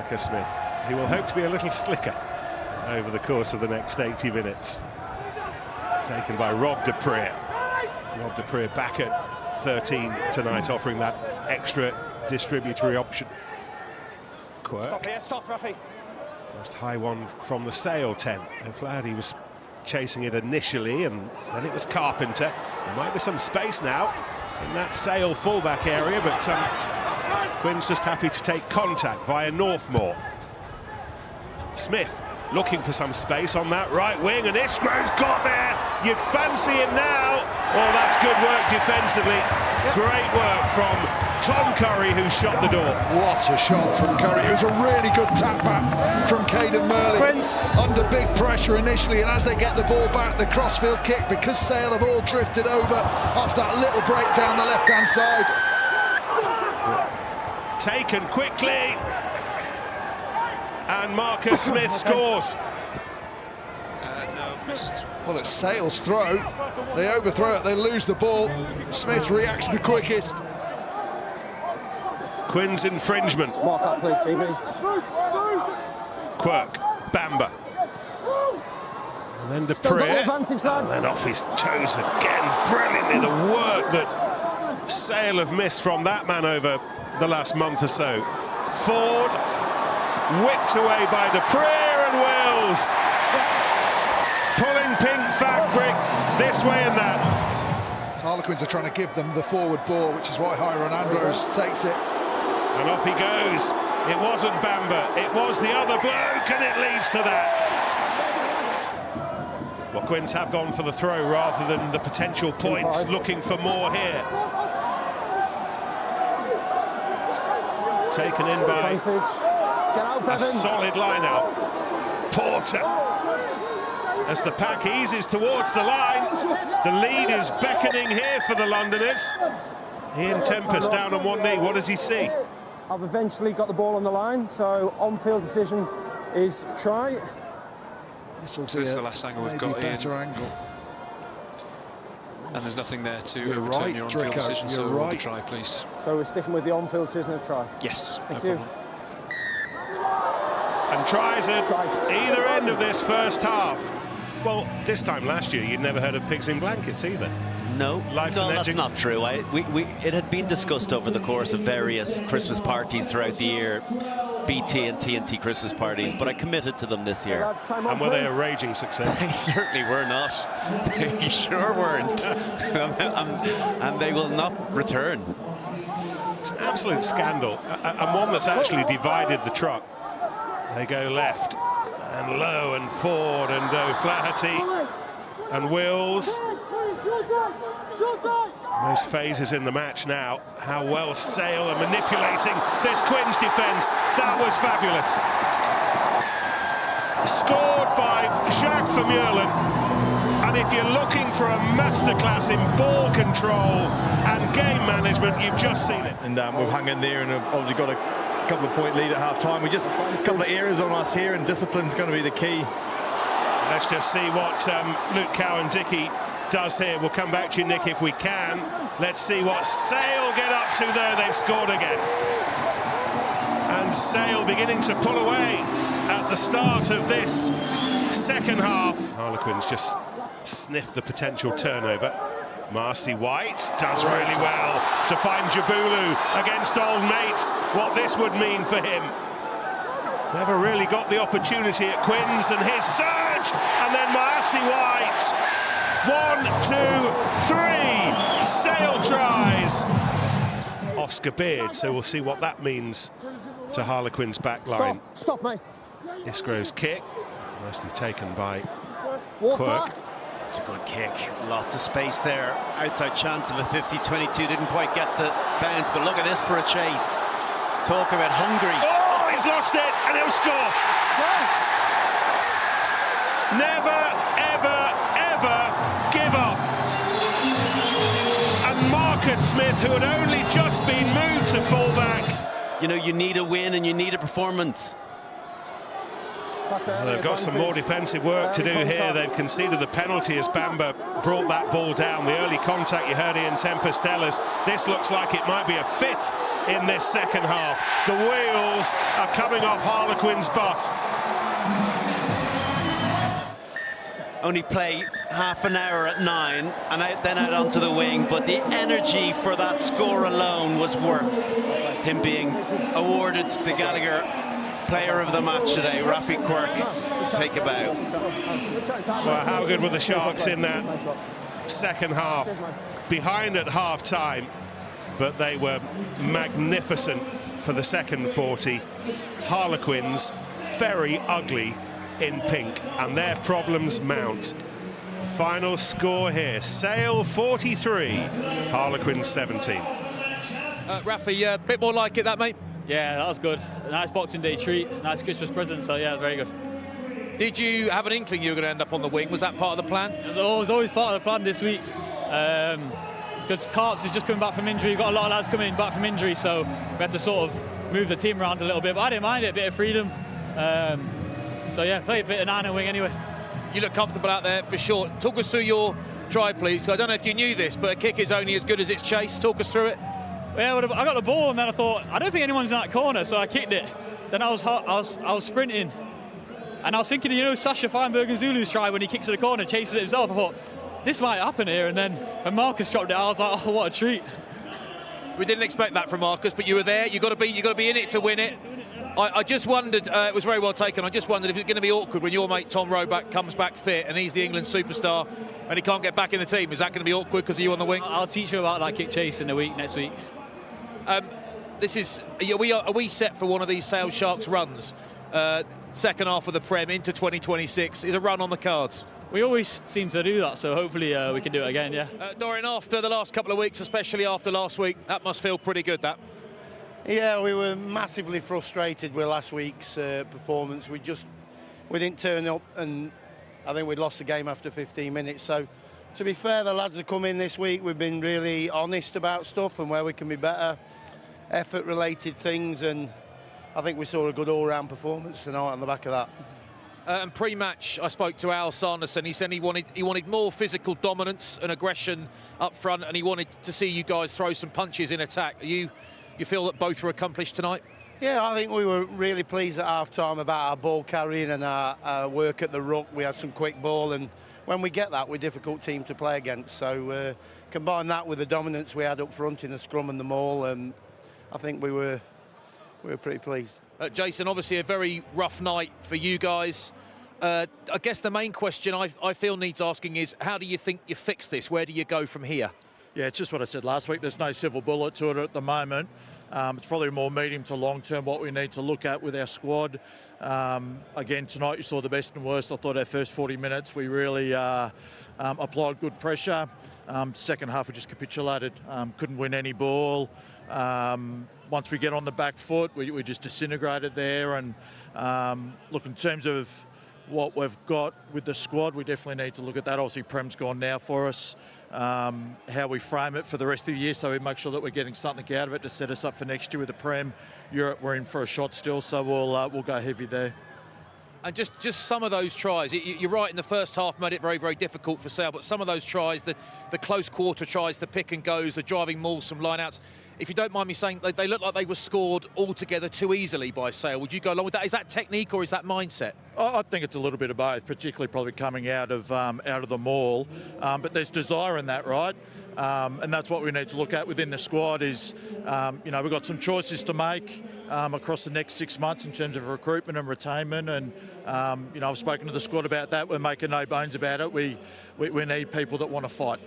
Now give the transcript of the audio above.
Marcus Smith, he will hope to be a little slicker over the course of the next 80 minutes. Taken by Rob de Pree. Rob de Pree back at 13 tonight, offering that extra distributory option. Quirk. Stop here, stop, Rafi. First high one from the Sale 10. O'Flaherty was chasing it initially, and then it was Carpenter. There might be some space now in that Sale fullback area, but Quinn's just happy to take contact via Northmore. Smith looking for some space on that right wing, and Isgro's got there. You'd fancy him now. Oh, that's good work defensively. Great work from Tom Curry, who shot the door. What a shot from Curry. It was a really good tap back from Caden Murley. Under big pressure initially, and as they get the ball back, the crossfield kick, because Sale have all drifted over off that little break down the left-hand side. Taken quickly, and Marcus Smith scores. Well, it's Sale's throw. They overthrow it, they lose the ball. Smith reacts the quickest. Quinn's infringement. Mark up, please, GB. Quirk, Bamba. And then de Pree. And then off his toes again. Brilliantly, the work that Sale have missed from that man over the last month or so. Ford, whipped away by de Pree, and Wills. Pulling pink fabric this way and that. Harlequins are trying to give them the forward ball, which is why Hiron Andros takes it. And off he goes. It wasn't Bamba, it was the other bloke, and it leads to that. Well, Quins have gone for the throw rather than the potential points, looking for more here. Taken in by a solid line-out. Porter. As the pack eases towards the line, the lead is beckoning here for the Londoners. Ian Tempest down on one knee, what does he see? I've eventually got the ball on the line, so on-field decision is try. This will So this is the last angle we've got, Ian. Angle. And there's nothing there to You're overturn right, your on-field Dricko, decision, so you're right. try, please. So we're sticking with the on-field decision of try. Yes, Thank no you. problem. And tries at either end of this first half. Well, this time last year, you'd never heard of pigs in blankets either. No, Life's no, an that's not true. It had been discussed over the course of various Christmas parties throughout the year, BT and TNT Christmas parties, but I committed to them this year. And were they a raging success? They certainly were not. They sure weren't. And they will not return. It's an absolute scandal, and one that's actually divided the truck. They go left, and Lowe and Ford and O'Flaherty and Wills. Most phases in the match now. How well Sale are manipulating this Quinn's defence. That was fabulous. Scored by Jacques Vermeulen. And if you're looking for a masterclass in ball control and game management, you've just seen it. And we've hung in there and have obviously got a couple of point lead at half-time. We just a couple of errors on us here, and discipline's going to be the key. Let's just see what Luke Cowan-Dickey does here. We'll come back to you, Nick, if we can. Let's see what Sale get up to there. They've scored again. And Sale beginning to pull away at the start of this second half. Harlequins just sniffed the potential turnover. Marcy White does really well to find Jabulu against old mates. What this would mean for him. Never really got the opportunity at Quinn's, and his surge, and then Marcy White. 1, 2, 3, Sale tries. Oscar Beard, so we'll see what that means to Harlequins' back line. Stop, mate. Isgro's kick, nicely taken by Walk Quirk. back. It's a good kick. Lots of space there. Outside chance of a 50-22. Didn't quite get the bounce, but look at this for a chase. Talk about hungry. Oh, he's lost it, and he'll score. Never, ever, ever give up. And Marcus Smith, who had only just been moved to fullback. You know, you need a win and you need a performance. Well, they've got some more defensive work to do here. They've conceded the penalty as Bamba brought that ball down. The early contact, you heard Ian Tempest tell us, this looks like it might be a fifth in this second half. The wheels are coming off Harlequins' bus. Only play half an hour at 9 and then out onto the wing, but the energy for that score alone was worth him being awarded the Gallagher Player of the Match today. Rafi Quirk, take a bow. Well, how good were the Sharks in that second half? Behind at half-time, but they were magnificent for the second 40. Harlequins, very ugly in pink, and their problems mount. Final score here, Sale 43, Harlequins 17. Rafi, a bit more like it, that, mate? Yeah, that was good. A nice Boxing Day treat, nice Christmas present, so yeah, very good. Did you have an inkling you were going to end up on the wing? Was that part of the plan? It was always part of the plan this week. Because Carps is just coming back from injury. We've got a lot of lads coming back from injury, so we had to sort of move the team around a little bit. But I didn't mind it, a bit of freedom. So yeah, play a bit of 9 and wing anyway. You look comfortable out there for sure. Talk us through your try, please. I don't know if you knew this, but a kick is only as good as its chase. Talk us through it. Yeah, I got the ball and then I thought, I don't think anyone's in that corner, so I kicked it. Then I was sprinting, and I was thinking, you know, Sasha Feinberg and Zulu's try when he kicks to the corner, chases it himself. I thought, this might happen here, and then when Marcus dropped it, I was like, oh, what a treat. We didn't expect that from Marcus, but you were there. You got to be in it to win it. I just wondered, it was very well taken, I just wondered if it's going to be awkward when your mate Tom Roebuck comes back fit and he's the England superstar and he can't get back in the team. Is that going to be awkward because of you on the wing? I'll teach you about that kick chase in the week, next week. Are we set for one of these Sale Sharks runs? Second half of the Prem into 2026. Is a run on the cards? We always seem to do that, so hopefully we can do it again, yeah. Dorian, after the last couple of weeks, especially after last week, that must feel pretty good, that. Yeah, we were massively frustrated with last week's performance. We didn't turn up, and I think we'd lost the game after 15 minutes. So, to be fair, the lads have come in this week. We've been really honest about stuff and where we can be better, effort-related things, and I think we saw a good all-round performance tonight on the back of that. And pre-match, I spoke to Al Sanderson. He said he wanted more physical dominance and aggression up front, and he wanted to see you guys throw some punches in attack. You feel that both were accomplished tonight? Yeah, I think we were really pleased at half-time about our ball carrying and our work at the ruck. We had some quick ball, and when we get that, we're a difficult team to play against. So combine that with the dominance we had up front in the scrum and the maul, and I think we were pretty pleased. Jason, obviously a very rough night for you guys. I guess the main question I feel needs asking is, how do you think you fix this? Where do you go from here? Yeah, it's just what I said last week. There's no silver bullet to it at the moment. It's probably more medium to long term what we need to look at with our squad. Again, tonight you saw the best and worst. I thought our first 40 minutes we really applied good pressure. Second half we just capitulated. Couldn't win any ball. Once we get on the back foot, we just disintegrated there. And look, in terms of what we've got with the squad, we definitely need to look at that. Obviously, Prem's gone now for us. How we frame it for the rest of the year, so we make sure that we're getting something out of it to set us up for next year with the Prem. Europe, we're in for a shot still, so we'll go heavy there. And just some of those tries, you're right, in the first half made it very, very difficult for Sale, but some of those tries, the close quarter tries, the pick and goes, the driving mauls, some line-outs, if you don't mind me saying, they look like they were scored altogether too easily by Sale. Would you go along with that? Is that technique or is that mindset? I think it's a little bit of both, particularly probably coming out of the maul. But there's desire in that, right? And that's what we need to look at within the squad is, we've got some choices to make across the next 6 months in terms of recruitment and retainment. And, I've spoken to the squad about that. We're making no bones about it. We need people that want to fight.